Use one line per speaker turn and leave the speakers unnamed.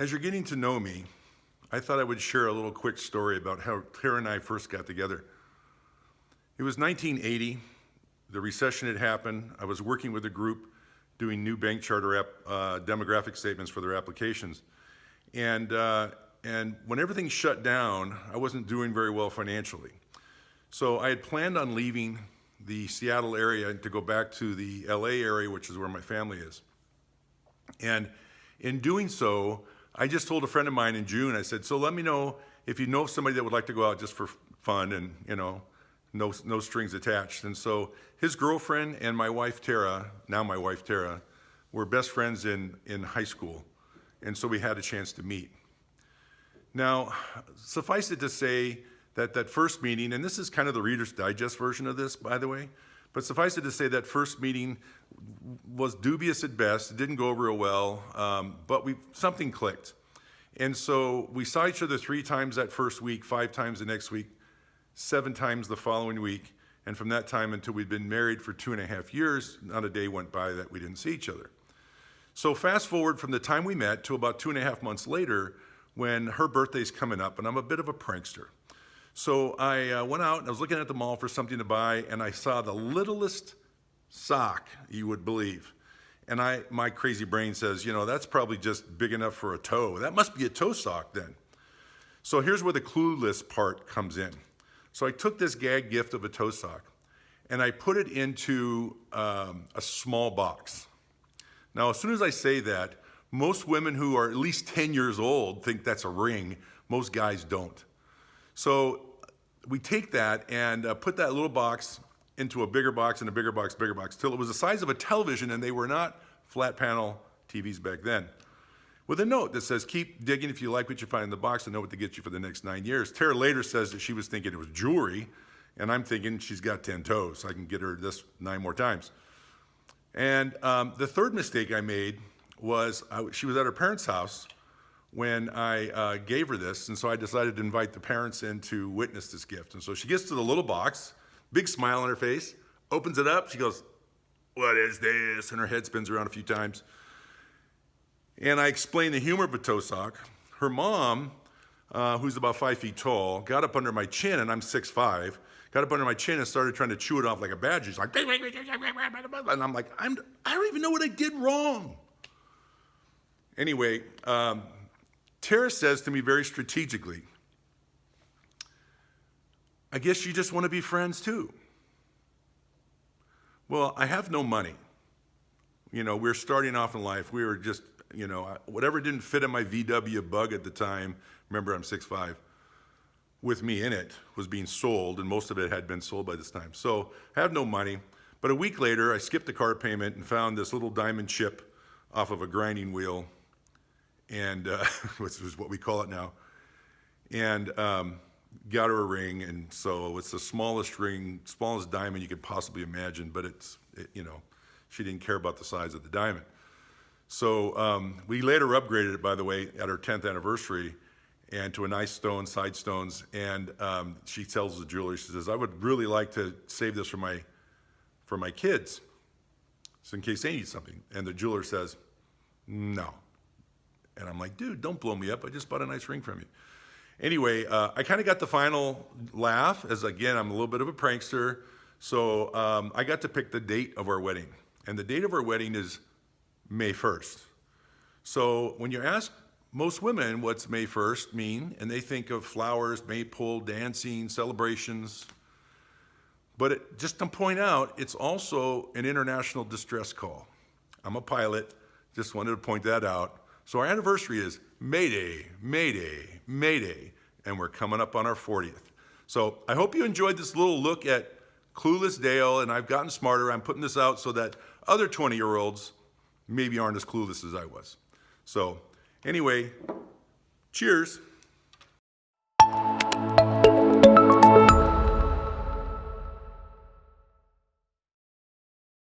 As you're getting to know me, I thought I would share a little quick story about how Tara and I first got together. It was 1980. The recession had happened. I was working with a group doing new bank charter demographic statements for their applications. And when everything shut down, I wasn't doing very well financially. So I had planned on leaving the Seattle area to go back to the LA area, which is where my family is. And in doing so, I just told a friend of mine in June, I said, so let me know if you know somebody that would like to go out just for fun and, no strings attached. And so his girlfriend and my wife, Tara, now my wife, Tara, were best friends in high school. And so we had a chance to meet. Now, suffice it to say that first meeting, and this is kind of the Reader's Digest version of this, by the way, but suffice it to say that first meeting was dubious at best. It didn't go real well, but something clicked. And so we saw each other 3 times that first week, 5 times the next week, 7 times the following week. And from that time until we'd been married for 2.5 years, not a day went by that we didn't see each other. So fast forward from the time we met to about 2.5 months later, when her birthday's coming up, and I'm a bit of a prankster. So I went out and I was looking at the mall for something to buy, and I saw the littlest sock you would believe. And my crazy brain says, that's probably just big enough for a toe. That must be a toe sock then. So here's where the clueless part comes in. So I took this gag gift of a toe sock and I put it into a small box. Now, as soon as I say that, most women who are at least 10 years old think that's a ring. Most guys don't. So we take that and put that little box into a bigger box and a bigger box, till it was the size of a television, and they were not flat panel TVs back then. With a note that says, keep digging if you like what you find in the box and know what to get you for the next 9 years. Tara later says that she was thinking it was jewelry, and I'm thinking she's got 10 toes, so I can get her this 9 more times. And the third mistake I made was she was at her parents' house when I gave her this, and so I decided to invite the parents in to witness this gift. And so she gets to the little box, big smile on her face, opens it up, she goes, "What is this?" And her head spins around a few times. And I explained the humor of a toe sock. Her mom, who's about 5 feet tall, got up under my chin, and I'm 6'5", got up under my chin and started trying to chew it off like a badger. She's like, and I'm like, I don't even know what I did wrong. Anyway, Tara says to me very strategically, "I guess you just want to be friends too." Well, I have no money. We're starting off in life. We were just, whatever didn't fit in my VW Bug at the time, remember I'm 6'5", with me in it, was being sold, and most of it had been sold by this time. So I have no money. But a week later, I skipped the car payment and found this little diamond chip off of a grinding wheel, and which is what we call it now, and got her a ring. And so it's the smallest diamond you could possibly imagine, but she didn't care about the size of the diamond. So we later upgraded it, by the way, at her 10th anniversary, and to a nice stone, side stones. And she tells the jeweler, she says, "I would really like to save this for my kids, so in case they need something." And the jeweler says, "No." And I'm like, "Dude, don't blow me up. I just bought a nice ring from you." Anyway, I kind of got the final laugh, as again, I'm a little bit of a prankster. So I got to pick the date of our wedding. And the date of our wedding is May 1st. So when you ask most women what's May 1st mean, and they think of flowers, maypole, dancing, celebrations. But just to point out, it's also an international distress call. I'm a pilot, just wanted to point that out. So our anniversary is Mayday, Mayday, Mayday, and we're coming up on our 40th. So I hope you enjoyed this little look at Clueless Dale, and I've gotten smarter. I'm putting this out so that other 20-year-olds maybe aren't as clueless as I was. So anyway, cheers.